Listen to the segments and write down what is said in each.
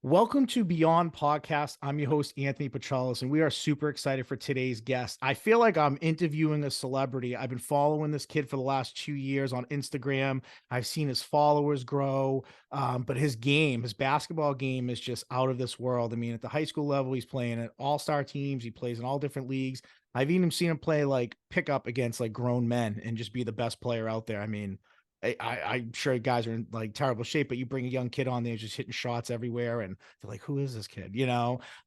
Welcome to Beyond Podcast. I'm your host, Anthony Petralis, and we are super excited for today's guest. I feel like I'm interviewing a celebrity. I've been following this kid for the last 2 years on Instagram. I've seen his followers grow, but his basketball game is just out of this world. I mean, at the high school level, he's playing at all-star teams. He plays in all different leagues. I've even seen him play like pickup against like grown men and just be the best player out there. I mean, I'm sure guys are in like terrible shape, but you bring a young kid on there just hitting shots everywhere, and they're like, "Who is this kid?"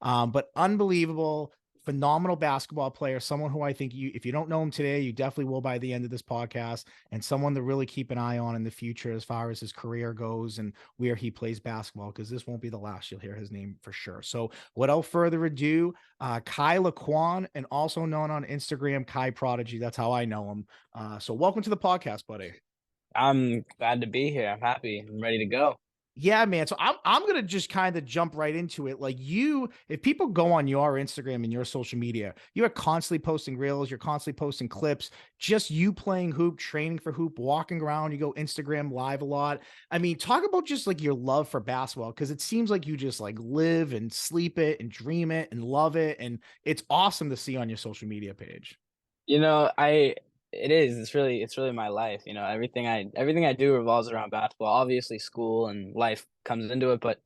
But unbelievable, phenomenal basketball player. Someone who I think if you don't know him today, you definitely will by the end of this podcast, and someone to really keep an eye on in the future as far as his career goes and where he plays basketball, because this won't be the last you'll hear his name for sure. So, without further ado, Lau Quan, and also known on Instagram, Kai Prodigy. That's how I know him. So, welcome to the podcast, buddy. I'm glad to be here. I'm happy. I'm ready to go. Yeah, man. So I'm gonna just kind of jump right into it. Like if people go on your Instagram and your social media, you are constantly posting reels, you're constantly posting clips, just you playing hoop, training for hoop, walking around, you go Instagram live a lot. I mean, talk about just like your love for basketball, because it seems like you just like live and sleep it and dream it and love it. And it's awesome to see on your social media page. You know, I it is. It's really my life. Everything I do revolves around basketball. Obviously, school and life comes into it, but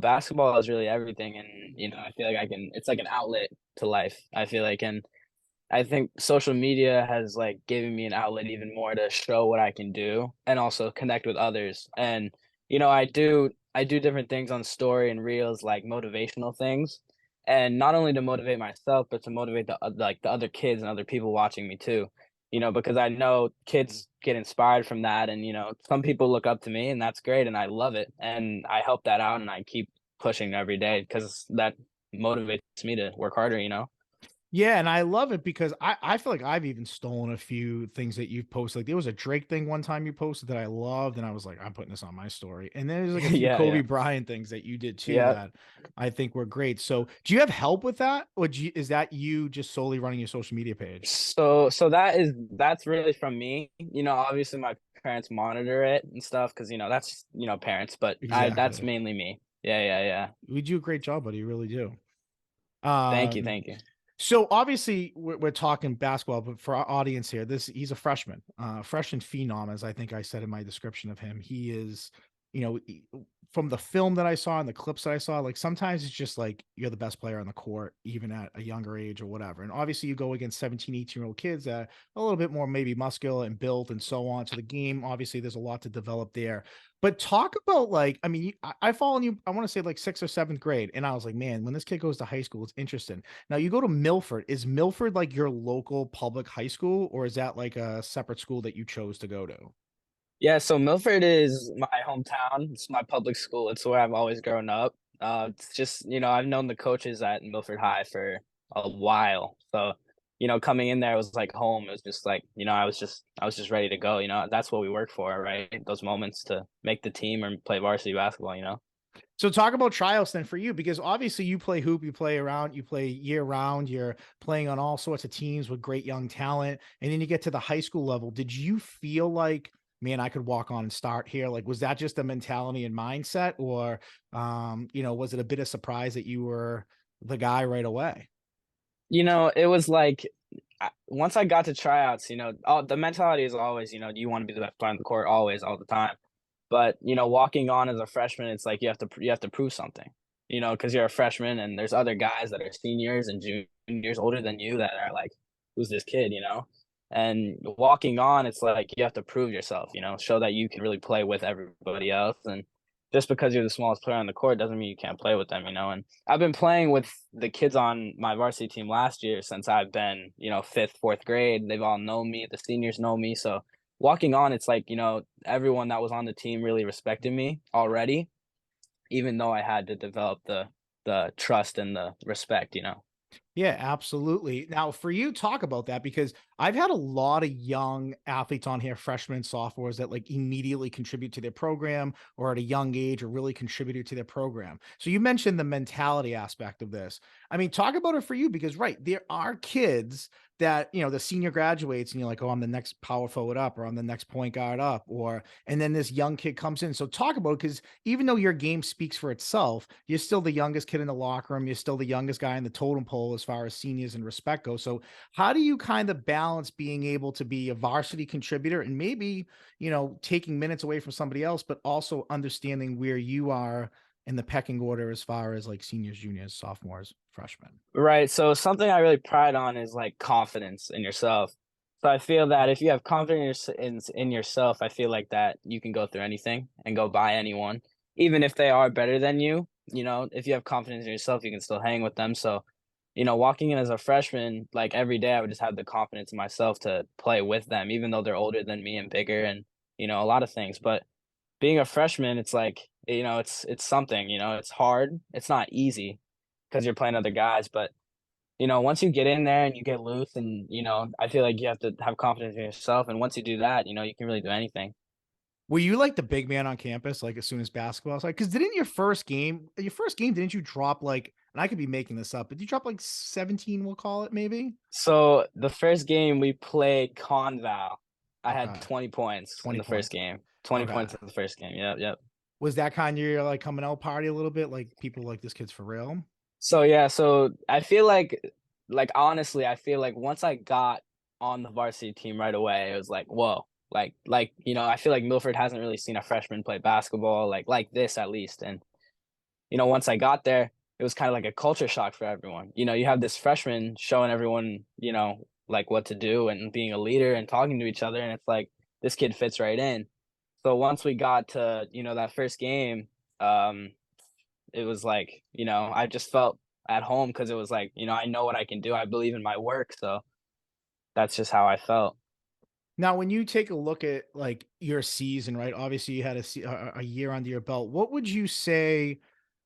basketball is really everything. And I feel like I can. It's like an outlet to life. I feel like, and I think social media has like given me an outlet even more to show what I can do and also connect with others. And I do different things on story and reels, like motivational things, and not only to motivate myself, but to motivate the other kids and other people watching me too. Because I know kids get inspired from that, and some people look up to me, and that's great, and I love it, and I help that out, and I keep pushing every day because that motivates me to work harder. Yeah, and I love it because I feel like I've even stolen a few things that you've posted. Like there was a Drake thing one time you posted that I loved, and I was like, I'm putting this on my story. And then there's like a few Yeah, Kobe yeah. Bryant things that you did too Yeah. that I think were great. So do you have help with that, or is that you just solely running your social media page? So that's really from me. Obviously my parents monitor it and stuff because that's parents, but I that's Exactly. mainly me. Yeah, yeah, yeah. We do a great job, buddy. You really do. Thank you, Um, thank you. So obviously we're talking basketball, but for our audience here, he's a freshman, freshman phenom, as I think I said in my description of him. He is, you know, from the film that I saw and the clips that I saw, like sometimes it's just like you're the best player on the court, even at a younger age or whatever. And obviously you go against 17, 18-year-old kids that are a little bit more maybe muscular and built and so on. So the game, obviously, there's a lot to develop there. But talk about like, I mean, I followed you, I want to say like sixth or seventh grade. And I was like, man, when this kid goes to high school, it's interesting. Now you go to Milford. Is Milford like your local public high school, or is that like a separate school that you chose to go to? Yeah, so Milford is my hometown. It's my public school. It's where I've always grown up. It's just, I've known the coaches at Milford High for a while. So, coming in there was like home. It was just like, I was just ready to go. That's what we work for, right? Those moments to make the team or play varsity basketball. So talk about tryouts then for you, because obviously you play hoop, you play around, you play year round, you're playing on all sorts of teams with great young talent. And then you get to the high school level. Did you feel like, man, I could walk on and start here? Like, was that just a mentality and mindset, or, was it a bit of surprise that you were the guy right away? It was like once I got to tryouts, the mentality is always, you want to be the best player on the court always, all the time. But walking on as a freshman, it's like you have to prove something, because you're a freshman and there's other guys that are seniors and juniors older than you that are like, who's this kid? And walking on, it's like you have to prove yourself, show that you can really play with everybody else. And just because you're the smallest player on the court doesn't mean you can't play with them. And I've been playing with the kids on my varsity team last year since I've been, fifth, fourth grade. They've all known me. The seniors know me. So walking on, it's like, everyone that was on the team really respected me already, even though I had to develop the trust and the respect. Yeah, absolutely. Now, for you, talk about that because I've had a lot of young athletes on here, freshmen and sophomores, that like immediately contribute to their program or at a young age or really contributed to their program. So you mentioned the mentality aspect of this. I mean, talk about it for you because, right, there are kids that, the senior graduates and you're like, oh, I'm the next power forward up or I'm the next point guard up, and then this young kid comes in. So talk about it because even though your game speaks for itself, you're still the youngest kid in the locker room. You're still the youngest guy in the totem pole as far as seniors and respect go. So, how do you kind of balance being able to be a varsity contributor and maybe, taking minutes away from somebody else, but also understanding where you are in the pecking order as far as like seniors, juniors, sophomores, freshmen? Right. So something I really pride on is like confidence in yourself. So I feel that if you have confidence in yourself, I feel like that you can go through anything and go by anyone, even if they are better than you. You know, if you have confidence in yourself, you can still hang with them. So, walking in as a freshman, like every day, I would just have the confidence in myself to play with them, even though they're older than me and bigger, and a lot of things. But being a freshman, it's like it's something. It's hard. It's not easy because you're playing other guys, but once you get in there and you get loose and, I feel like you have to have confidence in yourself. And once you do that, you can really do anything. Were you like the big man on campus, like as soon as basketball was like, because didn't your first game, didn't you drop like, and I could be making this up, but did you drop like 17, we'll call it maybe? So the first game we played Conval, I had Okay. 20 points in 20 the first points. game. 20 Okay. points in the first game. Yep, yep. Was that kind of your like coming out party a little bit? Like people like this kid's for real? So yeah, so I feel like honestly, I feel like once I got on the varsity team right away, it was like, whoa. I feel like Milford hasn't really seen a freshman play basketball like this at least. And once I got there, it was kind of like a culture shock for everyone. You have this freshman showing everyone, like what to do and being a leader and talking to each other. And it's like, this kid fits right in. So once we got to, that first game, um, it was like, I just felt at home because it was like, I know what I can do. I believe in my work. So that's just how I felt. Now, when you take a look at like your season, right? Obviously, you had a year under your belt. What would you say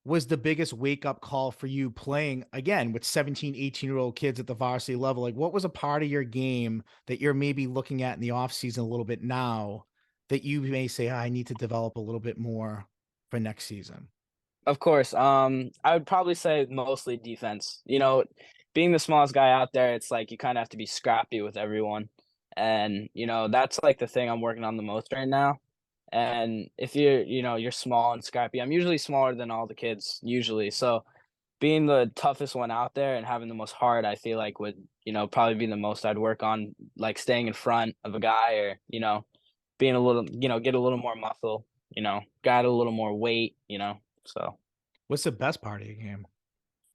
was the biggest wake up call for you playing again with 17, 18-year-old kids at the varsity level? Like, what was a part of your game that you're maybe looking at in the offseason a little bit now that you may say, I need to develop a little bit more for next season? Of course. I would probably say mostly defense. Being the smallest guy out there, it's like you kind of have to be scrappy with everyone. And, that's like the thing I'm working on the most right now. And if you're small and scrappy, I'm usually smaller than all the kids, usually. So being the toughest one out there and having the most heart, I feel like would, probably be the most I'd work on, like staying in front of a guy or, being a little, get a little more muscle, got a little more weight. So What's the best part of your game?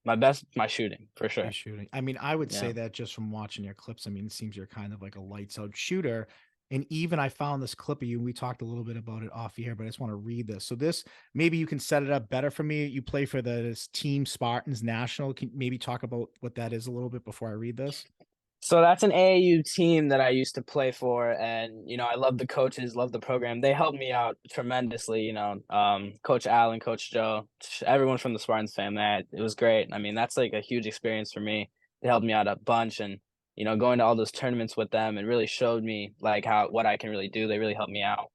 my shooting for Your sure. shooting. I mean, I would say Yeah. that just from watching your clips. I mean, it seems you're kind of like a lights out shooter. And even I found this clip of you, and we talked a little bit about it off here, but I just want to read this. So this maybe you can set it up better for me. You play for the this team Spartans National. Can maybe talk about what that is a little bit before I read this? So that's an AAU team that I used to play for, and I love the coaches, love the program. They helped me out tremendously. Coach Allen, Coach Joe, everyone from the Spartans family. It was great. I mean, that's like a huge experience for me. They helped me out a bunch, and going to all those tournaments with them, and really showed me like how what I can really do. They really helped me out.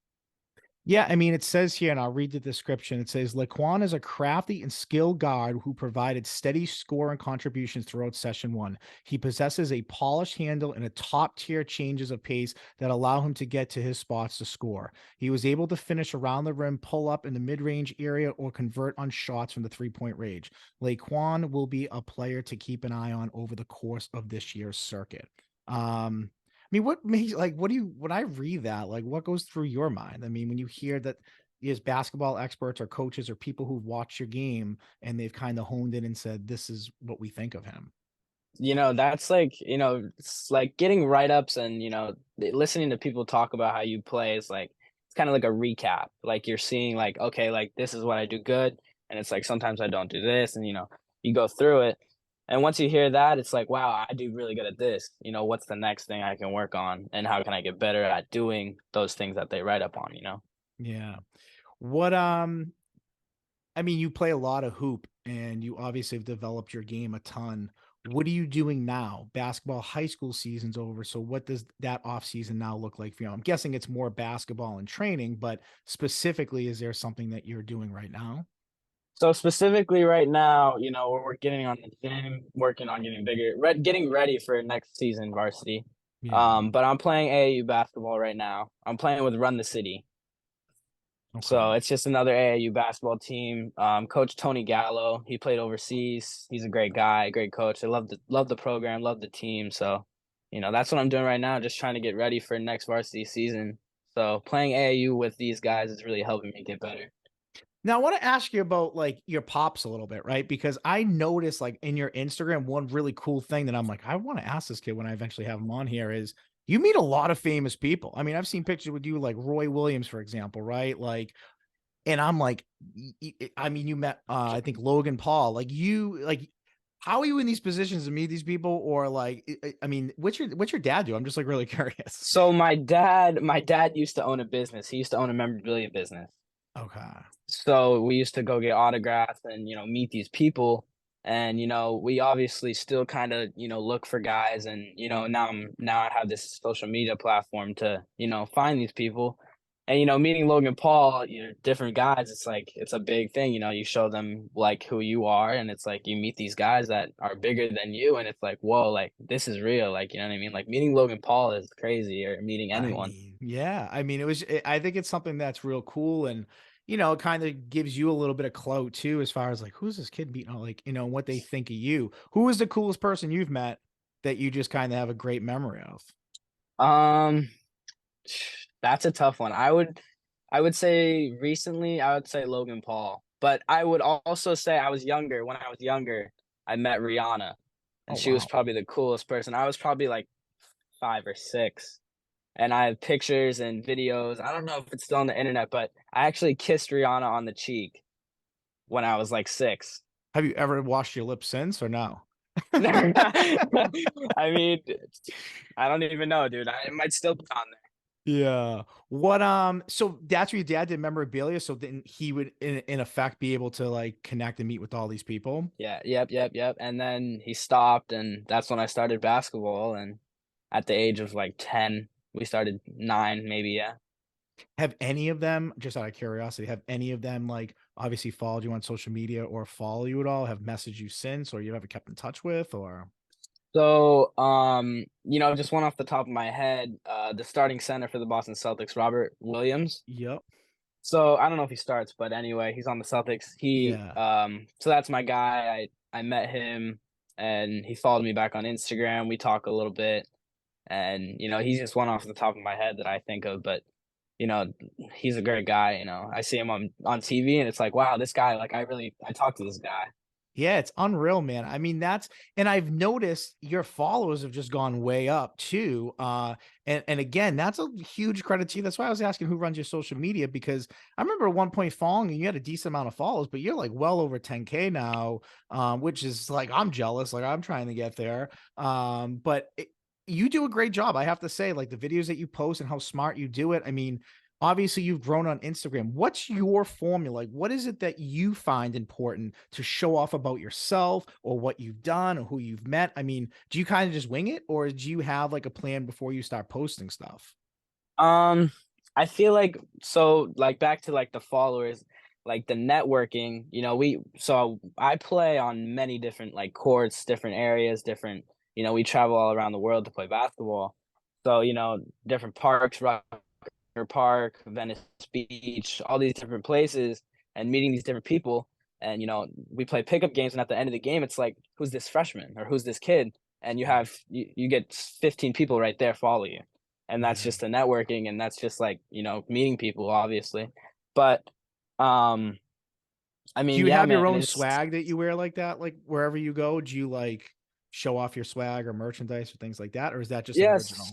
Yeah, I mean, it says here, and I'll read the description. It says, Lau Quan is a crafty and skilled guard who provided steady score and contributions throughout session one. He possesses a polished handle and a top tier changes of pace that allow him to get to his spots to score. He was able to finish around the rim, pull up in the mid range area, or convert on shots from the 3-point range. Lau Quan will be a player to keep an eye on over the course of this year's circuit. I mean, what makes like what do you when I read that, like what goes through your mind? I mean, when you hear that there's basketball experts or coaches or people who've watched your game and they've kind of honed in and said, this is what we think of him. That's like, it's like getting write-ups and, listening to people talk about how you play is like, it's kind of like a recap. Like you're seeing like, okay, like this is what I do good. And it's like, sometimes I don't do this. And, you go through it. And once you hear that, it's like, wow, I do really good at this. What's the next thing I can work on? And how can I get better at doing those things that they write up on? Yeah. What I mean, you play a lot of hoop and you obviously have developed your game a ton. what are you doing now? Basketball high school season's over. So what does that off season now look like for you? I'm guessing it's more basketball and training, but specifically, is there something that you're doing right now? So specifically right now, we're getting on the gym, working on getting bigger, getting ready for next season varsity. Yeah. But I'm playing AAU basketball right now. I'm playing with Run the City. So Okay. it's just another AAU basketball team. Coach Tony Gallo, he played overseas. He's a great guy, great coach. I love the program, love the team. So, that's what I'm doing right now, just trying to get ready for next varsity season. So playing AAU with these guys is really helping me get better. Now I want to ask you about like your pops a little bit, right? Because I noticed like in your Instagram, one really cool thing that I'm like, I want to ask this kid when I eventually have him on here is you meet a lot of famous people. I mean, I've seen pictures with you like Roy Williams, for example, right? Like, and I'm like, I mean, you met, I think Logan Paul, like, how are you in these positions to meet these people? Or like, I mean, what's your dad do? I'm just like really curious. So my dad used to own a business. He used to own a memorabilia business. Okay. So we used to go get autographs and, meet these people. And, we obviously still kind of, look for guys. And, now I have this social media platform to, find these people. And, meeting Logan Paul, different guys, it's like, it's a big thing. You show them like who you are. And it's like, you meet these guys that are bigger than you. And it's like, whoa, like this is real. Like, you know what I mean? Like meeting Logan Paul is crazy, or meeting I anyone. mean, yeah. I mean, I think it's something that's real cool. And, it kind of gives you a little bit of clout too, as far as like, who's this kid beating, like, what they think of you. Who is the coolest person you've met that you just kind of have a great memory of? Um, That's a tough one. I would say recently, I would say Logan Paul. But I would also say when I was younger, I met Rihanna, Oh, and she was wow. probably the coolest person. I was probably like 5 or 6, and I have pictures and videos. I don't know if it's still on the internet, but I actually kissed Rihanna on the cheek when I was like 6. Have you ever washed your lips since or no? I mean, I don't even know, dude. It might still be on there. Yeah. So that's what your dad did memorabilia. So then he would in effect be able to like connect and meet with all these people. Yeah, yep, yep, yep. And then he stopped, and that's when I started basketball. And at the age of like 10, we started 9, maybe. Yeah. Have any of them, just out of curiosity, have any of them like obviously followed you on social media or follow you at all? Have messaged you since, or you ever kept in touch with, or? So, just one off the top of my head, the starting center for the Boston Celtics, Robert Williams. Yep. So I don't know if he starts, but anyway, he's on the Celtics. Yeah. So that's my guy. I met him, and he followed me back on Instagram. We talk a little bit, and he's just one off the top of my head that I think of. But you know, he's a great guy. I see him on TV, and it's like, wow, this guy. Like, I talked to this guy. Yeah, it's unreal, man. I mean, and I've noticed your followers have just gone way up too. And again, that's a huge credit to you. That's why I was asking who runs your social media, because I remember at one point following and you had a decent amount of follows, but you're like well over 10K now, which is like I'm jealous. Like I'm trying to get there. But you do a great job. I have to say, like the videos that you post and how smart you do it. I mean, obviously you've grown on Instagram. What's your formula? Like, what is it that you find important to show off about yourself or what you've done or who you've met? I mean, do you kind of just wing it, or do you have like a plan before you start posting stuff? Um, I feel like, so like back to like the followers, like the networking, so I play on many different like courts, different areas, different, we travel all around the world to play basketball. So, different parks, Rocker Park, Venice Beach, all these different places, and meeting these different people. And, we play pickup games, and at the end of the game, it's like, who's this freshman or who's this kid? And you get 15 people right there follow you, and that's Yeah. just the networking, and that's just like meeting people, obviously. But I Do mean, you yeah, have man, your own it's swag that you wear like that? Like wherever you go, do you like show off your swag or merchandise or things like that? Or is that just an yes. original?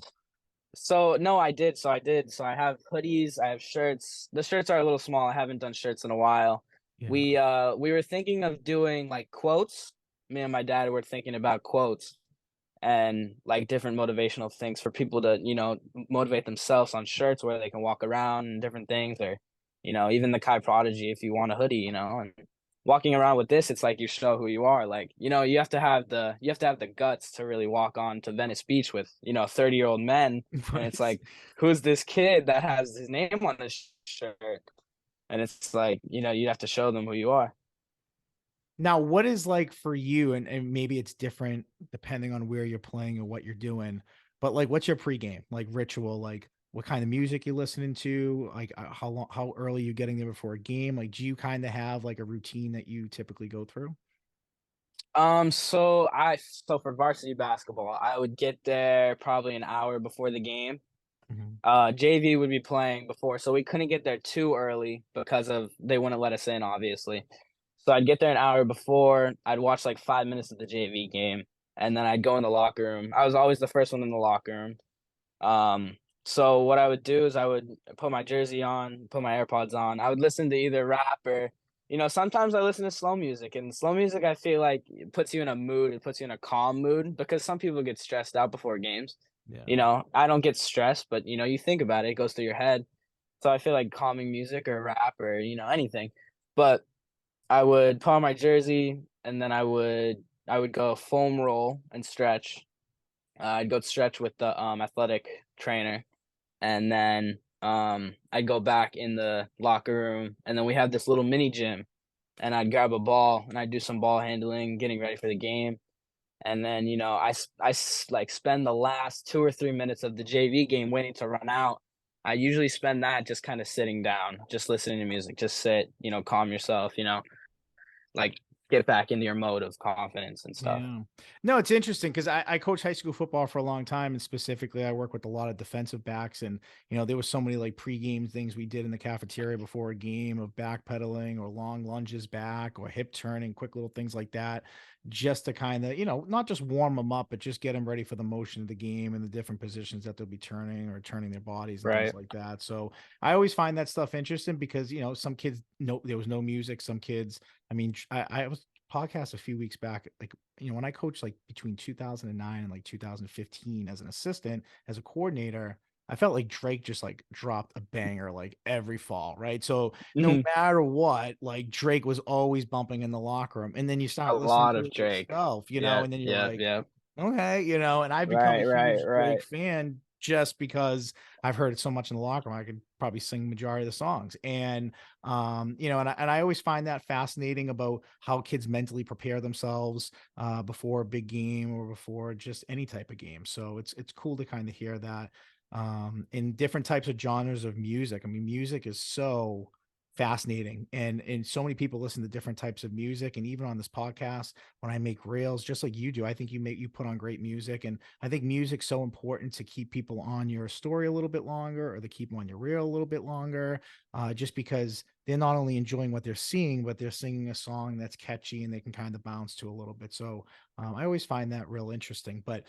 So no, I did. So I have hoodies, I have shirts. The shirts are a little small. I haven't done shirts in a while. Yeah. We were thinking of doing like quotes. Me and my dad were thinking about quotes and like different motivational things for people to, motivate themselves on shirts where they can walk around and different things, or even the Kai Prodigy if you want a hoodie, and walking around with this, it's like you show who you are. Like, you have to have the guts to really walk on to Venice Beach with, 30-year-old men, and it's Right. like, who's this kid that has his name on his shirt? And it's like, you have to show them who you are. Now, what is like for you, and maybe it's different depending on where you're playing or what you're doing, but like what's your pregame like ritual? Like what kind of music you listening to? Like how early you getting there before a game? Like do you kind of have like a routine that you typically go through? So for varsity basketball, I would get there probably an hour before the game. Mhm. JV would be playing before, so we couldn't get there too early because of they wouldn't let us in, obviously. So I'd get there an hour before. I'd watch like 5 minutes of the JV game, and then I'd go in the locker room. I was always the first one in the locker room. So what I would do is I would put my jersey on, put my AirPods on. I would listen to either rap or, sometimes I listen to slow music, and slow music I feel like it puts you in a mood, it puts you in a calm mood because some people get stressed out before games. Yeah. I don't get stressed, but you think about it, it goes through your head. So I feel like calming music or rap or, anything. But I would put on my jersey and then I would go foam roll and stretch. I'd go stretch with the athletic trainer, and then I'd go back in the locker room, and then we have this little mini gym, and I'd grab a ball and I'd do some ball handling, getting ready for the game, and then like spend the last 2 or 3 minutes of the JV game waiting to run out. I usually spend that just kind of sitting down, just listening to music, just sit, calm yourself, like get back into your mode of confidence and stuff. Yeah. No, it's interesting because I coach high school football for a long time. And specifically, I work with a lot of defensive backs. And, there was so many like pregame things we did in the cafeteria before a game of backpedaling or long lunges back or hip turning, quick little things like that, just to kind of, not just warm them up, but just get them ready for the motion of the game and the different positions that they'll be turning or turning their bodies and things Right. like that. So I always find that stuff interesting because, some kids, no, there was no music. Some kids, I mean, I was podcast a few weeks back, like, when I coached like between 2009 and like 2015 as an assistant, as a coordinator, I felt like Drake just like dropped a banger like every fall, right? So no Mhm. matter what, like Drake was always bumping in the locker room. And then you A start listening lot to of it Drake. yourself, Yep, and then you're yep, like, yep. okay, and I've become a Right, right, huge Drake right. fan just because I've heard it so much in the locker room. I could probably sing majority of the songs. And and I always find that fascinating about how kids mentally prepare themselves before a big game or before just any type of game. So it's cool to kind of hear that in different types of genres of music. I mean, music is so fascinating, and so many people listen to different types of music. And even on this podcast, when I make reels, just like you do, I think you put on great music. And I think music's so important to keep people on your story a little bit longer or to keep them on your reel a little bit longer, just because they're not only enjoying what they're seeing, but they're singing a song that's catchy and they can kind of bounce to a little bit. So I always find that real interesting. But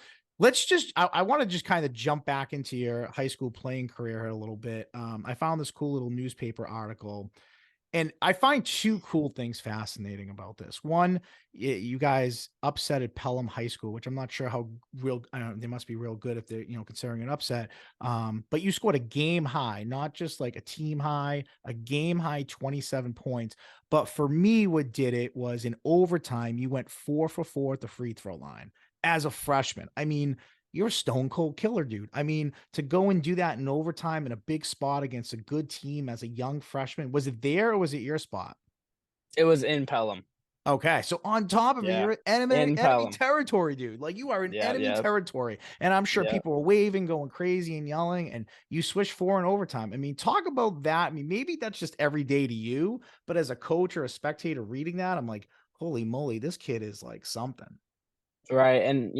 I want to just kind of jump back into your high school playing career here a little bit. I found this cool little newspaper article, and I find two cool things fascinating about this. One, you guys upset at Pelham High School, which I'm not sure how real. I don't know, they must be real good if they're considering an upset. But you scored a game high, not just like a team high, a game high 27 points. But for me, what did it was in overtime, you went 4 for 4 at the free throw line as a freshman. I mean, you're a stone cold killer, dude. I mean, to go and do that in overtime in a big spot against a good team as a young freshman, was it there or was it your spot? It was in Pelham. Okay, so on top of it, Yeah. you're in enemy In Pelham. territory, dude. Like you are in Yep, enemy yep, territory, and I'm sure yep. people were waving, going crazy, and yelling. And you switch four in overtime. I mean, talk about that. I mean, maybe that's just every day to you, but as a coach or a spectator reading that, I'm like, holy moly, this kid is like something. Right, and,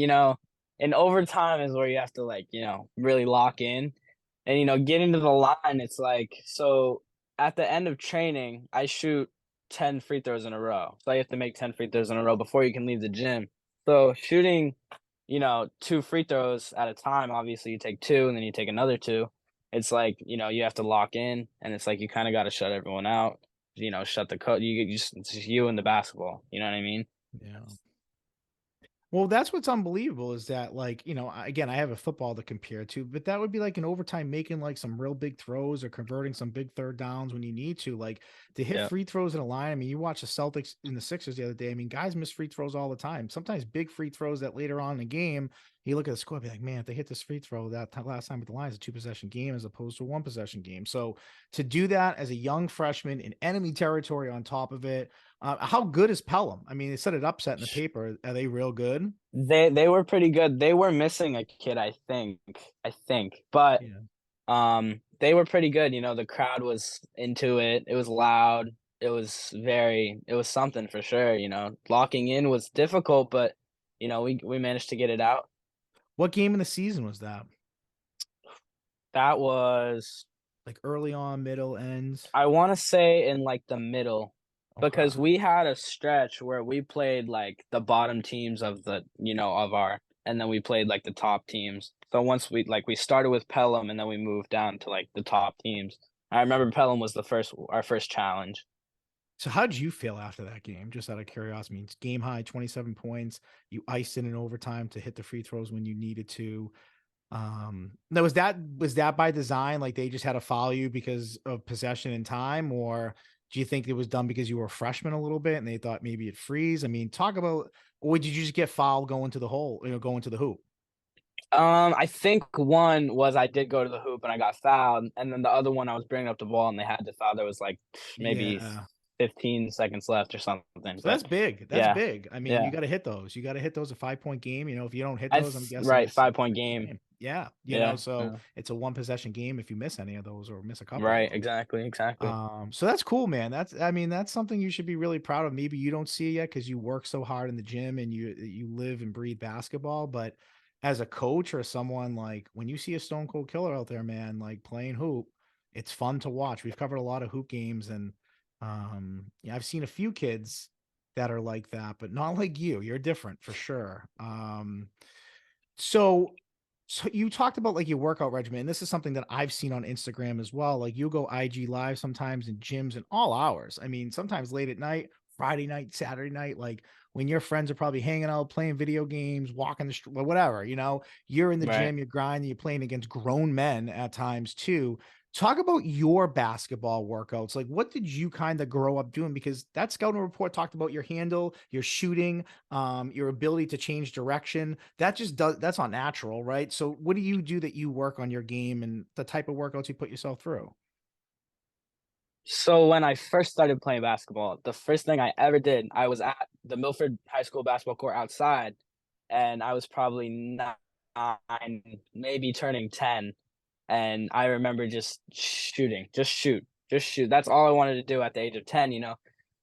in overtime is where you have to, like, really lock in, and, getting to the line, it's like so at the end of training, I shoot 10 free throws in a row, so I have to make 10 free throws in a row before you can leave the gym. So shooting, 2 free throws at a time, obviously, you take 2 and then you take another 2. It's like, you have to lock in, and it's like you kinda gotta shut everyone out, shut the it's just you and the basketball, you know what I mean? Yeah. Well, that's what's unbelievable is that, like, again, I have a football to compare to, but that would be like in overtime making like some real big throws or converting some big third downs when you need to. Like to hit Yeah. free throws in a line. I mean, you watch the Celtics in the Sixers the other day. I mean, guys miss free throws all the time. Sometimes big free throws that later on in the game, you look at the score, be like, man, if they hit this free throw last time at the line is a 2 possession game as opposed to a 1 possession game. So to do that as a young freshman in enemy territory on top of it, how good is Pelham? I mean, they said it upset in the paper. Are they real good? They were pretty good. They were missing a kid, I think, but Yeah. they were pretty good. The crowd was into it. It was loud. It was something for sure. Locking in was difficult, but we managed to get it out. What game in the season was that? That was, Like early on, middle, ends? I want to say, in like the middle, Okay. because we had a stretch where we played like the bottom teams of our, and then we played like the top teams. So once we started with Pelham and then we moved down to like the top teams. I remember Pelham was our first challenge. So how did you feel after that game? Just out of curiosity. I mean, it's game high, 27 points. You iced in overtime to hit the free throws when you needed to. Now was that by design? Like they just had to foul you because of possession and time, or do you think it was done because you were a freshman a little bit and they thought maybe it'd freeze? I mean, talk about, or did you just get fouled going to the hole, going to the hoop? I think one was I did go to the hoop and I got fouled, and then the other one I was bringing up the ball and they had to foul. There was like maybe Yeah. 15 seconds left or something. So But that's big. That's yeah, big. I mean, you yeah. got to hit those. You got to hit those a 5 point game. If you don't hit I those, I'm th guessing Right, it's a 5 point freaking game. game. Yeah. Yeah, So yeah. it's a 1 possession game if you miss any of those or miss a couple of Right, them. exactly, exactly. So that's cool, man. I mean, that's something you should be really proud of. Maybe you don't see it yet because you work so hard in the gym and you live and breathe basketball. But as a coach or someone, like when you see a stone cold killer out there, man, like playing hoop, it's fun to watch. We've covered a lot of hoop games, and yeah, I've seen a few kids that are like that, but not like you. You're different for sure. So so you talked about like your workout regimen, and this is something that I've seen on Instagram as well. Like you go IG live sometimes in gyms and all hours. I mean, sometimes late at night, Friday night, Saturday night, like when your friends are probably hanging out, playing video games, walking the street, whatever, you're in the Right. gym, you're grinding, you're playing against grown men at times too. Talk about your basketball workouts. Like, what did you kind of grow up doing? Because that scouting report talked about your handle, your shooting, your ability to change direction. That's not natural, right? So what do you do that you work on your game and the type of workouts you put yourself through? So when I first started playing basketball, the first thing I ever did, I was at the Milford High School basketball court outside, and I was probably 9, maybe turning 10, and I remember just shooting, just shoot. That's all I wanted to do at the age of 10,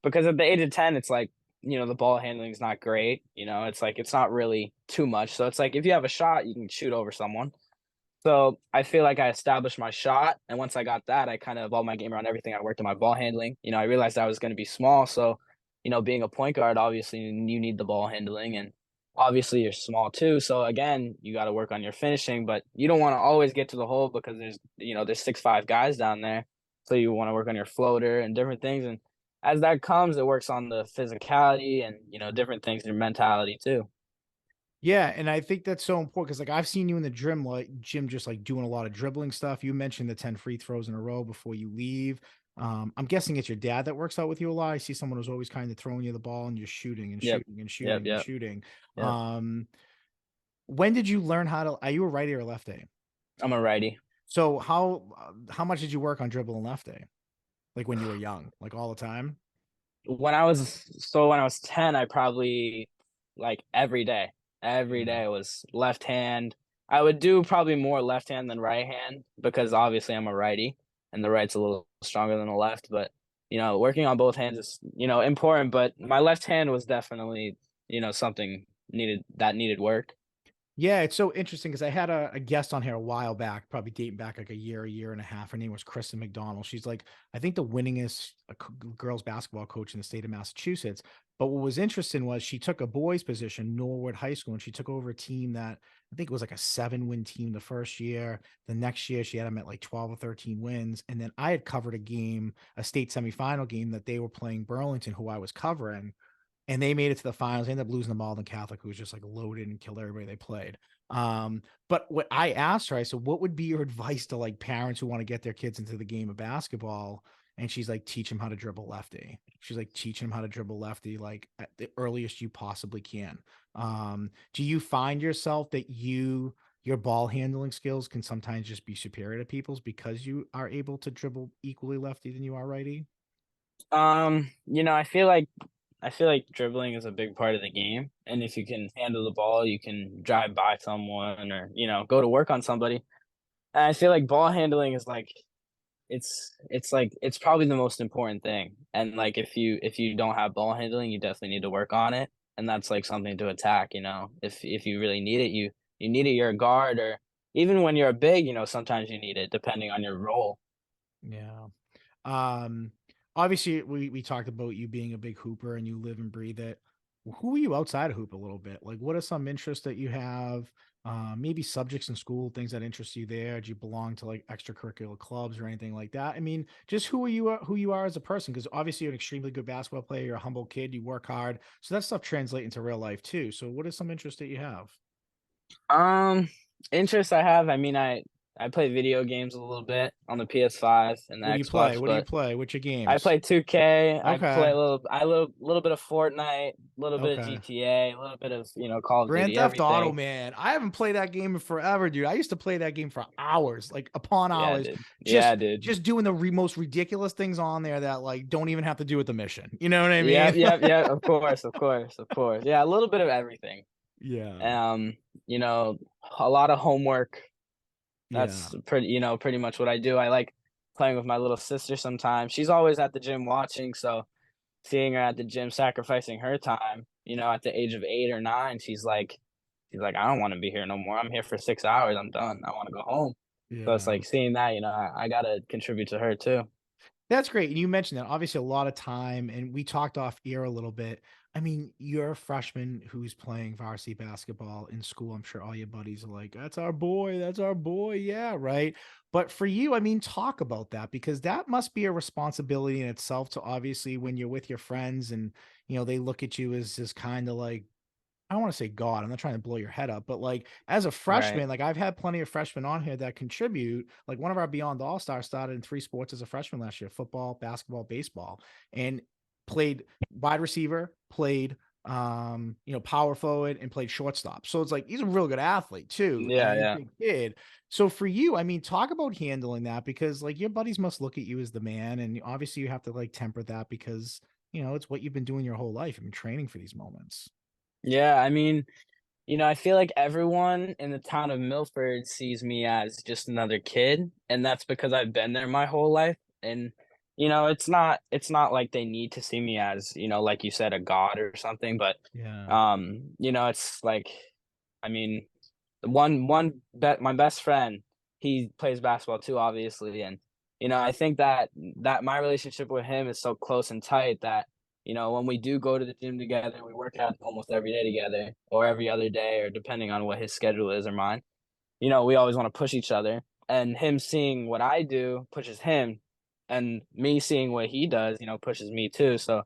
because at the age of 10, it's like, the ball handling is not great, it's like it's not really too much. So it's like if you have a shot, you can shoot over someone. So I feel like I established my shot, and once I got that, I kind of evolved my game around everything. I worked on my ball handling. I realized I was going to be small, so being a point guard, obviously you need the ball handling, and obviously you're small too. So again, you got to work on your finishing, but you don't want to always get to the hole because there's 6'5" guys down there. So you want to work on your floater and different things, and as that comes, it works on the physicality and different things, your mentality too. Yeah, and I think that's so important because like I've seen you in the gym just like doing a lot of dribbling stuff. You mentioned the 10 free throws in a row before you leave. I'm guessing it's your dad that works out with you a lot. I see someone who's always kind of throwing you the ball and just shooting and Yep, shooting and yep, shooting and yep, shooting. yep. When did you learn how to, are you a righty or a lefty? I'm a righty. So how much did you work on dribbling lefty? Like when you were young, like all the time? When I was 10, I probably, like, every Yeah. day was left hand. I would do probably more left hand than right hand because obviously I'm a righty and the right's a little stronger than the left, but working on both hands is important, but my left hand was definitely something needed work. Yeah, it's so interesting because I had a guest on here a while back, probably dating back like a year and a half. Her name was Kristen McDonald. She's like, I think the winningest girls basketball coach in the state of Massachusetts. But what was interesting was she took a boys position, Norwood High School, and she took over a team that I think it was like a 7 win team the first year. The next year she had them at like 12 or 13 wins. And then I had covered a state semifinal game that they were playing Burlington, who I was covering. and they made it to the finals. They ended up losing the ball to Catholic, who was just like loaded and killed everybody they played. But what I asked her, I said, what would be your advice to like parents who want to get their kids into the game of basketball? And she's like, teach them how to dribble lefty. She's like, teaching them how to dribble lefty, like at the earliest you possibly can. Do you find yourself that your ball handling skills can sometimes just be superior to people's because you are able to dribble equally lefty than you are righty? I feel like dribbling is a big part of the game, and if you can handle the ball, you can drive by someone or, go to work on somebody. And I feel like ball handling is like it's probably the most important thing. And like if you don't have ball handling, you definitely need to work on it. And that's like something to attack. If you really need it, you need it, you're a guard, or even when you're a big, sometimes you need it depending on your role. Yeah. Um, Obviously we talked about you being a big hooper and you live and breathe it. Who are you outside of hoop a little bit? Like what are some interests that you have? Maybe subjects in school, things that interest you there. Do you belong to like extracurricular clubs or anything like that? I mean, just who you are as a person, because obviously you're an extremely good basketball player, you're a humble kid, you work hard. So that stuff translates into real life too. So what are some interests that you have? Um, Interests I have, I mean, I play video games a little bit on the PS5 and the What do you play? Xbox, What do you but play? Which your I games? play 2K. I play Okay. a little bit of Fortnite, a little bit of Okay. GTA, a little bit of, Call of Grand Duty, Theft Auto, everything. man. I haven't played that game in forever, dude. I used to play that game for hours, like upon Yeah, hours, dude. just Yeah, dude. just doing the most ridiculous things on there that like don't even have to do with the mission. You know what I Yeah, mean? yeah, yeah. Of course, of course, of course. Yeah, a little bit of everything. Yeah. Um, you know, a lot of homework. Yeah. That's pretty much what I do. I like playing with my little sister sometimes. She's always at the gym watching, so seeing her at the gym sacrificing her time, at the age of 8 or 9, she's like, I don't want to be here no more. I'm here for 6 hours. I'm done. I want to go home. So it's Yeah. like seeing that, I gotta contribute to her too. That's great. And you mentioned that obviously a lot of time, and we talked off air a little bit. I mean, you're a freshman who's playing varsity basketball in school. I'm sure all your buddies are like, that's our boy. That's our boy. Yeah. Right. But for you, I mean, talk about that because that must be a responsibility in itself to obviously when you're with your friends and, they look at you as just kind of like, I don't want to say God, I'm not trying to blow your head up, but like as a Right. freshman, like I've had plenty of freshmen on here that contribute. Like one of our Beyond All Stars started in 3 sports as a freshman last year: football, basketball, baseball, and played wide receiver, played power forward, and played shortstop. So it's like he's a real good athlete too, and Yeah, he's a yeah. big kid. So for you, I mean, talk about handling that because like your buddies must look at you as the man, and obviously you have to like temper that because it's what you've been doing your whole life. You've been training for these moments. Yeah, I mean, I feel like everyone in the town of Milford sees me as just another kid, and that's because I've been there my whole life. And it's not like they need to see me as, like you said, a god or something, but Yeah. it's like, I mean, the one bet my best friend, he plays basketball too, obviously, and I think that my relationship with him is so close and tight that when we do go to the gym together, we work out almost every day together, or every other day, or depending on what his schedule is or mine. We always want to push each other, and him seeing what I do pushes him, and me seeing what he does, pushes me too. So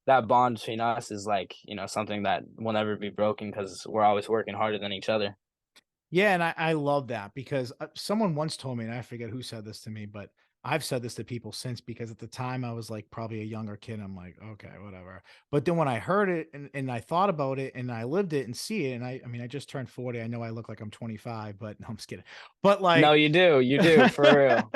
that bond between us is like, something that will never be broken because we're always working harder than each other. Yeah, and I love that because someone once told me, and I forget who said this to me, but I've said this to people since because at the time I was like probably a younger kid. I'm like, okay, whatever. But then when I heard it and I thought about it and I lived it and see it, and I mean, I just turned 40. I know I look like I'm 25, but no, I'm just kidding. But No, like, you do, for real.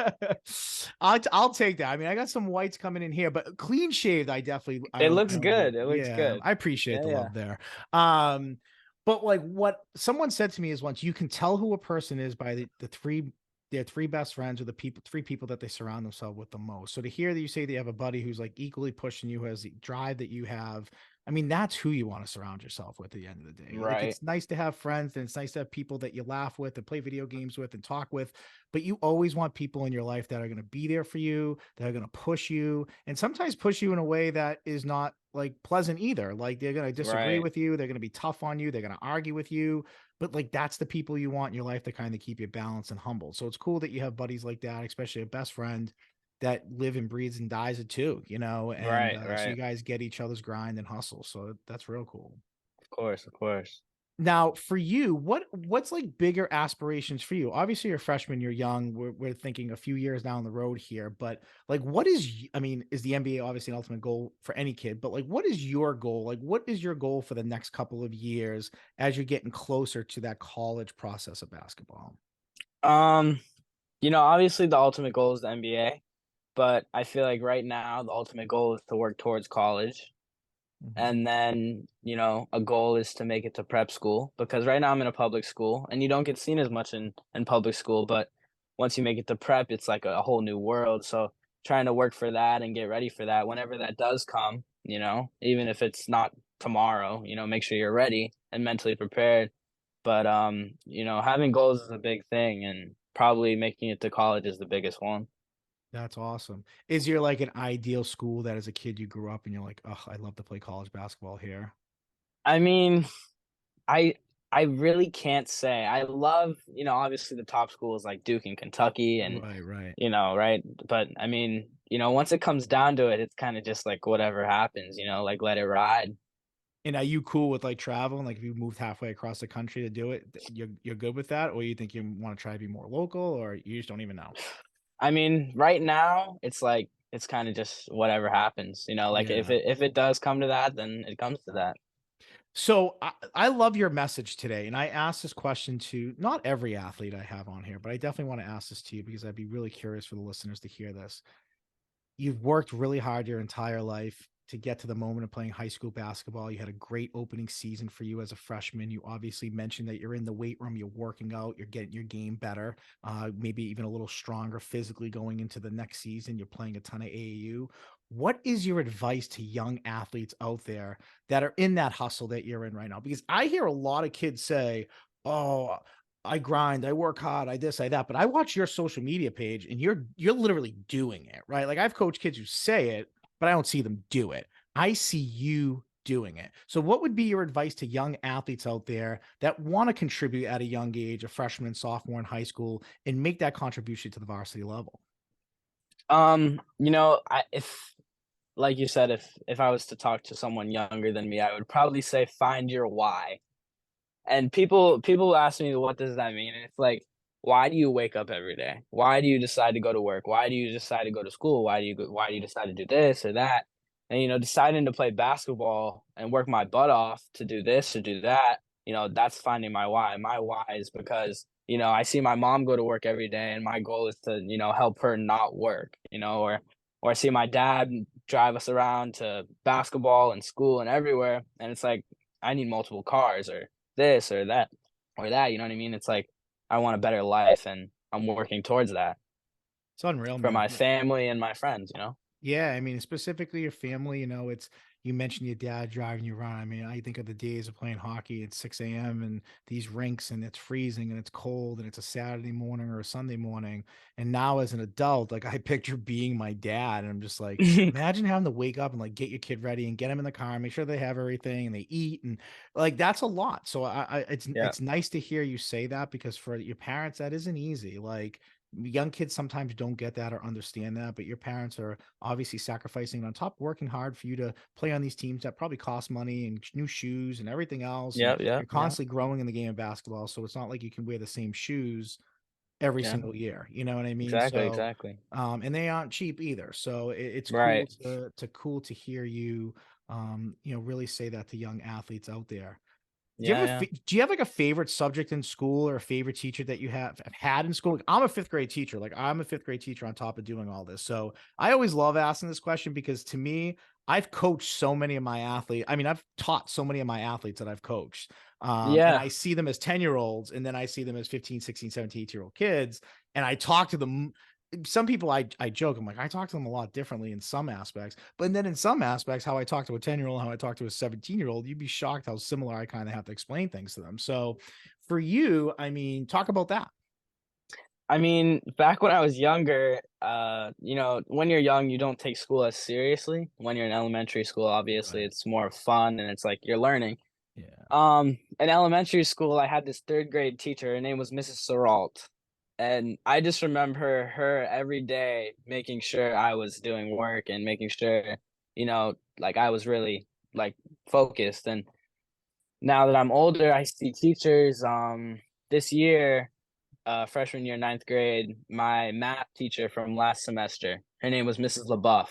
I'll take that. I mean, I got some whites coming in here, but clean shaved, I definitely It I looks don't do. good. It looks Yeah, good. I appreciate Yeah, the yeah. love there. Um, but like what someone said to me is once you can tell who a person is by the three their three best friends or the people three people that they surround themselves with the most. So to hear that you say that you have a buddy who's like equally pushing you, who has the drive that you have, I mean, that's who you want to surround yourself with at the end of the day. Like Right. it's nice to have friends and it's nice to have people that you laugh with and play video games with and talk with, but you always want people in your life that are going to be there for you, that are going to push you, and sometimes push you in a way that is not like pleasant either. Like they're going to disagree Right. with you, they're going to be tough on you, they're going to argue with you, but like that's the people you want in your life to kind of keep you balanced and humble. So it's cool that you have buddies like that, especially a best friend. that live and breathes and dies it too, and Right, so you right. guys get each other's grind and hustle. So that's real cool. Of course, of course. Now, for you, what's like bigger aspirations for you? Obviously, you're a freshman, you're young. We're thinking a few years down the road here, but like, I mean, is the NBA obviously an ultimate goal for any kid? But like, what is your goal? Like, what is your goal for the next couple of years as you're getting closer to that college process of basketball? Um, obviously the ultimate goal is the NBA, but I feel like right now the ultimate goal is to work towards college. Mhm. And then, a goal is to make it to prep school because right now I'm in a public school and you don't get seen as much in public school, but once you make it to prep, it's like a whole new world. So trying to work for that and get ready for that whenever that does come, even if it's not tomorrow, make sure you're ready and mentally prepared. But having goals is a big thing and probably making it to college is the biggest one. That's awesome. Is there like an ideal school that as a kid you grew up and you're like, oh, I'd love to play college basketball here? I mean, I I really can't say. I love, obviously the top schools like Duke and Kentucky and Right, right. right? But I mean, once it comes down to it, it's kind of just like whatever happens, like let it ride. And are you cool with like traveling? Like if you moved halfway across the country to do it, you're good with that, or you think you want to try to be more local, or you just don't even know? I mean, right now it's like it's kind of just whatever happens, like if Yeah. it does come to that, then it comes to that. So I love your message today, and I asked this question to not every athlete I have on here, but I definitely want to ask this to you because I'd be really curious for the listeners to hear this. You've worked really hard your entire life to get to the moment of playing high school basketball. You had a great opening season for you as a freshman. You obviously mentioned that you're in the weight room, you're working out, you're getting your game better, maybe even a little stronger physically going into the next season. You're playing a ton of AAU. What is your advice to young athletes out there that are in that hustle that you're in right now? Because I hear a lot of kids say, "Oh, I grind, I work hard, I this, I that." But I watch your social media page and you're literally doing it, right? Like I've coached kids who say it, but I don't see them do it. I see you doing it. So what would be your advice to young athletes out there that want to contribute at a young age, a freshman and sophomore in high school, and make that contribution to the varsity level? If like you said, if I was to talk to someone younger than me, I would probably say find your why. And people ask me, "What does that mean?" And it's like, why do you wake up every day? Why do you decide to go to work? Why do you decide to go to school? Why do you decide to do this or that? And, deciding to play basketball and work my butt off to do this or do that, that's finding my why. My why is because, I see my mom go to work every day and my goal is to, help her not work, or I see my dad drive us around to basketball and school and everywhere. And it's like, I need multiple cars or this or that, you know what I mean? It's like I want a better life and I'm working towards that It's unreal, for man. my family and my friends. Yeah, I mean, specifically your family, it's you mentioned your dad driving you around. I mean, I think of the days of playing hockey at 6 a.m. and these rinks and it's freezing and it's cold and it's a Saturday morning or a Sunday morning. And now as an adult, like I picture being my dad and I'm just like, imagine having to wake up and like get your kid ready and get him in the car and make sure they have everything and they eat and like that's a lot. So it's Yeah. it's nice to hear you say that because for your parents that isn't easy. Like young kids sometimes don't get that or understand that, but your parents are obviously sacrificing on top, working hard for you to play on these teams that probably cost money and new shoes and everything else. And Yeah, yeah, you're yeah, constantly growing in the game of basketball. So it's not like you can wear the same shoes every yeah. single year. You know what I mean? Exactly, So, exactly. and they aren't cheap either. So it's cool Right. to hear you, really say that to young athletes out there. Yeah, yeah. Do you have like a favorite subject in school or a favorite teacher that you have had in school? Like, I'm a fifth grade teacher. Like I'm a fifth grade teacher on top of doing all this. So I always love asking this question because to me, I've coached so many of my athletes. I mean, I've taught so many of my athletes that I've coached. And Yeah. I see them as 10-year-olds and then I see them as 15, 16, 17, 18-year-old kids. And I talk to them some people I joke, I'm like, I talk to them a lot differently in some aspects, but then in some aspects, how I talk to a 10-year-old, how I talk to a 17-year-old, you'd be shocked how similar I kind of have to explain things to them. So for you, I mean, talk about that. I mean, back when I was younger, when you're young, you don't take school as seriously. When you're in elementary school, obviously Right. it's more fun and it's like you're learning. Yeah. In elementary school, I had this third grade teacher. Her name was Mrs. Serault. And I just remember her every day making sure I was doing work and making sure, like I was really like focused. And now that I'm older, I see teachers. This year, freshman year, ninth grade, my math teacher from last semester, her name was Mrs. LaBeouf.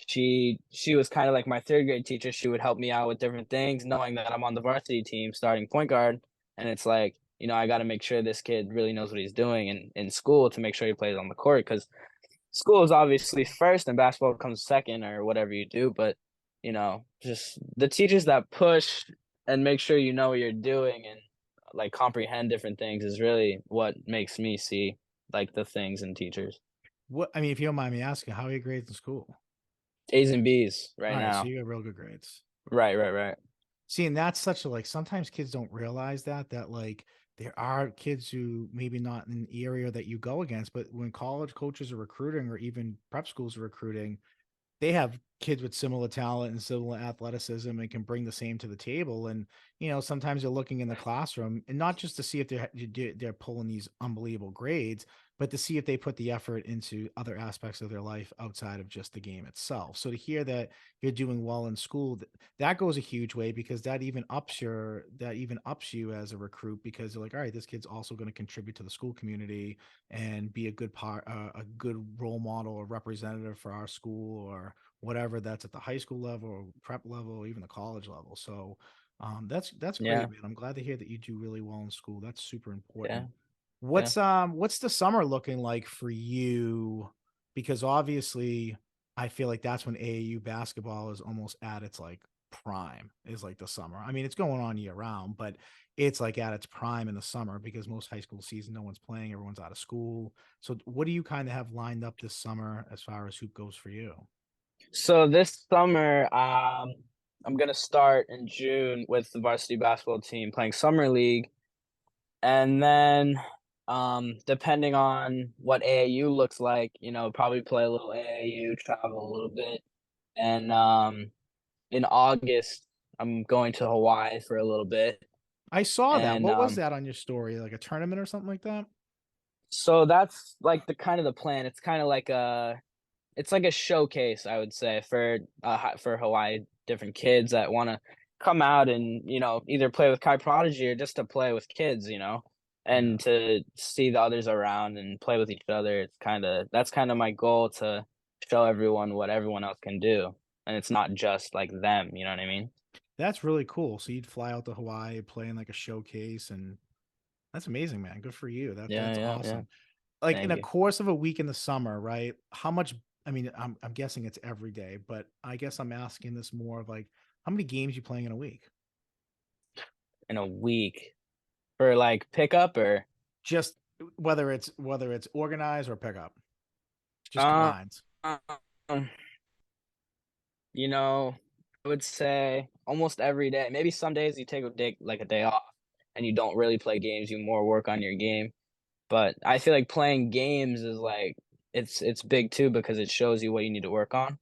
She was kind of like my third grade teacher. She would help me out with different things, knowing that I'm on the varsity team starting point guard. And it's like, I got to make sure this kid really knows what he's doing in school to make sure he plays on the court because school is obviously first and basketball comes second or whatever you do. But, just the teachers that push and make sure you know what you're doing and like comprehend different things is really what makes me see like the things in teachers. What I mean, if you don't mind me asking, how are your grades in school? A's and B's right All right, so now. you got real good grades. Right, right, right. See, and that's such a like sometimes kids don't realize that like there are kids who maybe not in the area that you go against, but when college coaches are recruiting or even prep schools are recruiting, they have kids with similar talent and similar athleticism and can bring the same to the table. And sometimes they're looking in the classroom and not just to see if they're pulling these unbelievable grades, but to see if they put the effort into other aspects of their life outside of just the game itself. So to hear that you're doing well in school, that goes a huge way because that even ups you as a recruit because they're like, all right, this kid's also going to contribute to the school community and be a a good role model or representative for our school or whatever that's at the high school level or prep level, or even the college level. So that's Yeah, great, man. I'm glad to hear that you do really well in school. That's super important. yeah, yeah. What's the summer looking like for you? Because obviously I feel like that's when AAU basketball is almost at its like prime is like the summer. I mean, it's going on year round, but it's like at its prime in the summer because most high school season, no one's playing, everyone's out of school. So what do you kind of have lined up this summer as far as hoop goes for you? So this summer, I'm gonna start in June with the varsity basketball team playing summer league, and then, depending on what AAU looks like, probably play a little AAU, travel a little bit, and in August, I'm going to Hawaii for a little bit, I saw that. and What was that on your story? Like a tournament or something like that? so that's like the kind of the plan. It's like a showcase, I would say, for Hawaii, different kids that wanna come out and, either play with Kai Prodigy or just to play with kids, Yeah. and to see the others around and play with each other. That's kinda my goal to show everyone what everyone else can do, and it's not just like them, you know what I mean? That's really cool. So you'd fly out to Hawaii, play in like a showcase, and that's amazing, man. Good for you. Yeah, That's yeah, yeah. awesome. Like in Thank a you. course of a week in the summer, right? How much I mean, I'm guessing it's every day, but I guess I'm asking this more of like how many games you playing in a week? In a week. For, like, pickup or Just whether it's organized or pickup, just um, combined. You know, I would say almost every day. Maybe some days you take a day off and you don't really play games, you more work on your game. But I feel like playing games is like it's big too because it shows you what you need to work on.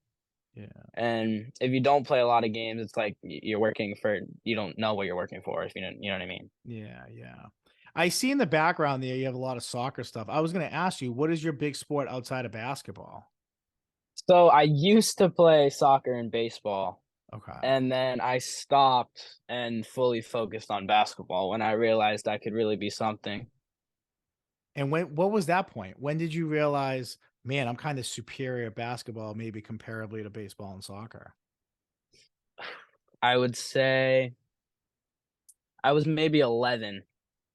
Yeah. And if you don't play a lot of games, it's like you're working for you don't know what you're working for if you know what I mean. Yeah, yeah. I see in the background there you have a lot of soccer stuff. I was going to ask you, what is your big sport outside of basketball? So I used to play soccer and baseball, Okay. and then I stopped and fully focused on basketball when I realized I could really be something. And what was that point? When did you realize, man, I'm kind of superior at basketball, maybe comparably to baseball and soccer? I would say I was maybe 11,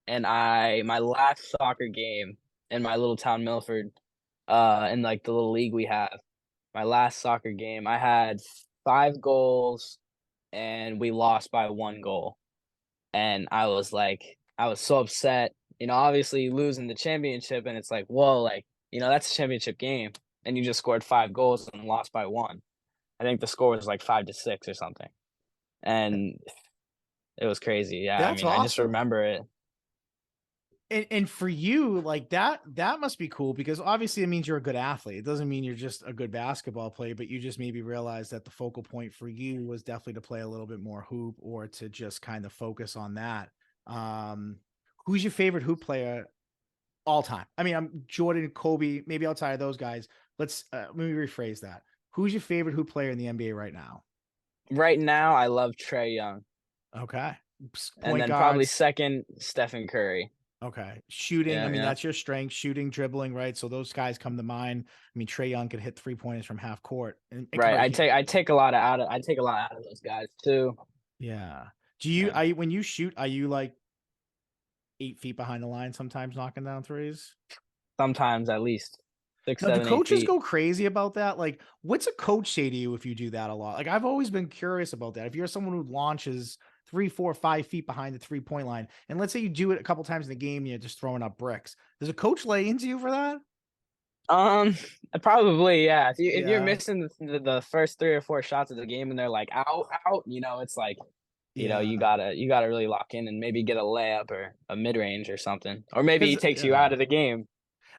and I my last soccer game in my little town, Milford, in, like, the little league we have, my last soccer game, I had 5 goals, and we lost by 1 goal, and I was so upset, obviously losing the championship, and it's like, "Whoa," like, that's a championship game, and you just scored 5 goals and lost by 1. I think the score was, like, 5-6 or something, and it was crazy, yeah, I That's mean, I just awesome. remember it. And for you, like that must be cool because obviously it means you're a good athlete. It doesn't mean you're just a good basketball player, but you just maybe realize that the focal point for you was definitely to play a little bit more hoop or to just kind of focus on that. Um, who's your favorite hoop player All time. I mean, I'm Jordan, Kobe, maybe outside of those guys. Let me rephrase that. Who's your favorite hoop player in the NBA right now? Right now, I love Trey Young, Okay. and Point then probably guards. second, Stephen Curry. Okay. Shooting. I Yeah, mean, yeah. that's your strength. Shooting, dribbling, right? So those guys come to mind. I mean, Trey Young could hit 3 pointers from half court and Right. probably can't. I take a lot out of those guys too. Yeah. Do you, Yeah. I, when you shoot, are you like 8 feet behind the line sometimes knocking down threes? Sometimes at least six, Now, do seven, eight coaches feet. go crazy about that? Like, what's a coach say to you if you do that a lot? Like, I've always been curious about that. If you're someone who launches 3, 4, 5 feet behind the 3 point line, and let's say you do it a couple times in the game, and you're just throwing up bricks. Does a coach lay into you for that? Um, probably, yeah. If you're Yeah. missing the first three or four shots of the game and they're like out, out, it's like, Yeah. you gotta really lock in and maybe get a layup or a mid range or something, or maybe he Because, takes you yeah. out of the game.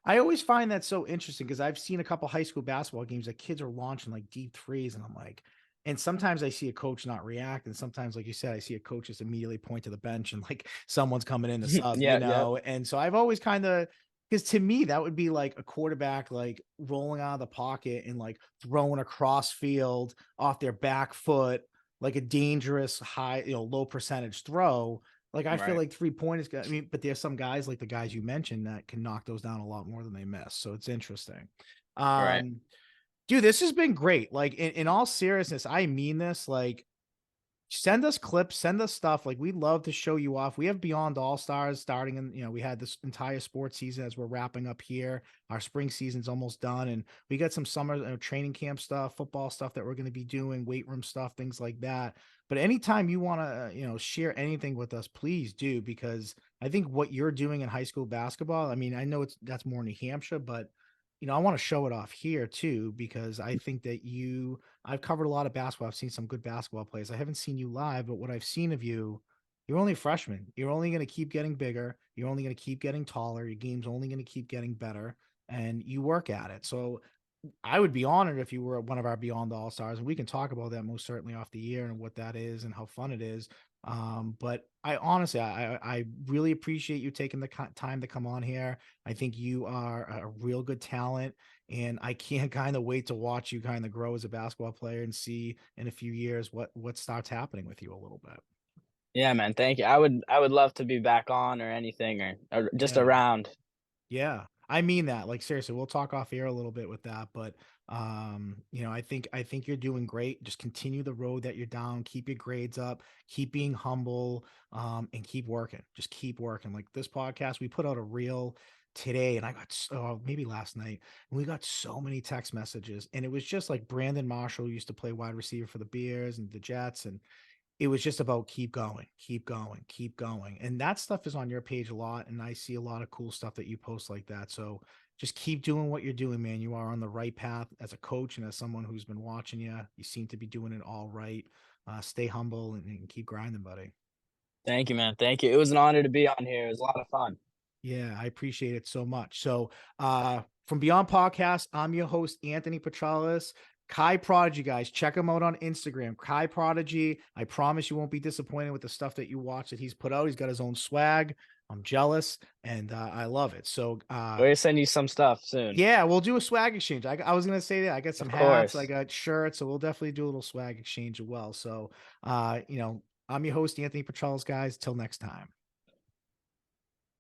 I always find that so interesting because I've seen a couple high school basketball games that kids are launching like deep threes, and I'm like, and sometimes I see a coach not react, and sometimes, like you said, I see a coach just immediately point to the bench and like someone's coming in to sub, Yeah, yeah. And so I've always kind of, because to me that would be like a quarterback like rolling out of the pocket and like throwing across field off their back foot, like a dangerous high, low percentage throw. Like, I feel Right, like 3 pointers. I mean, but there's some guys like the guys you mentioned that can knock those down a lot more than they miss. So it's interesting. right. Um, Dude, this has been great. Like, in all seriousness, I mean this. Like, send us clips, send us stuff. Like, we love to show you off. We have Beyond All Stars starting in, we had this entire sports season as we're wrapping up here. Our spring season's almost done, and we got some summer training camp stuff, football stuff that we're going to be doing, weight room stuff, things like that. But anytime you want to, share anything with us, please do, because I think what you're doing in high school basketball, I mean, I know that's more New Hampshire, but I want to show it off here too, because I think that I've covered a lot of basketball. I've seen some good basketball players. I haven't seen you live, but what I've seen of you, you're only a freshman. You're only going to keep getting bigger. You're only going to keep getting taller. Your game's only going to keep getting better, and you work at it. So I would be honored if you were one of our Beyond the All Stars, and we can talk about that most certainly off the year and what that is and how fun it is. But I honestly, I really appreciate you taking the time to come on here. I think you are a real good talent, and I can't kind of wait to watch you kind of grow as a basketball player and see in a few years what starts happening with you a little bit. Yeah, man. Thank you. I would love to be back on or anything or just Yeah. around. Yeah. I mean that. Like, seriously, we'll talk off air a little bit with that, but I think you're doing great. Just continue the road that you're down, keep your grades up, keep being humble, and keep working. Just keep working. Like this podcast, we put out a reel today, and I got maybe last night, and we got so many text messages, and it was just like Brandon Marshall used to play wide receiver for the Bears and the Jets, and it was just about keep going, keep going, keep going. And that stuff is on your page a lot. And I see a lot of cool stuff that you post like that. So just keep doing what you're doing, man. You are on the right path as a coach and as someone who's been watching you. You seem to be doing it all right. Stay humble and keep grinding, buddy. Thank you, man. Thank you. It was an honor to be on here. It was a lot of fun. Yeah, I appreciate it so much. So, from Beyond Podcast, I'm your host, Anthony Petralis. Kai Prodigy, guys, check him out on Instagram. Kai Prodigy. I promise you won't be disappointed with the stuff that you watch that he's put out. He's got his own swag. I'm jealous, and I love it. So, We're gonna send you some stuff soon. yeah, we'll do a swag exchange. I was gonna say that I got some Of hats, I course. got shirts, so we'll definitely do a little swag exchange as well. So, I'm your host, Anthony Petralis, guys. Till next time.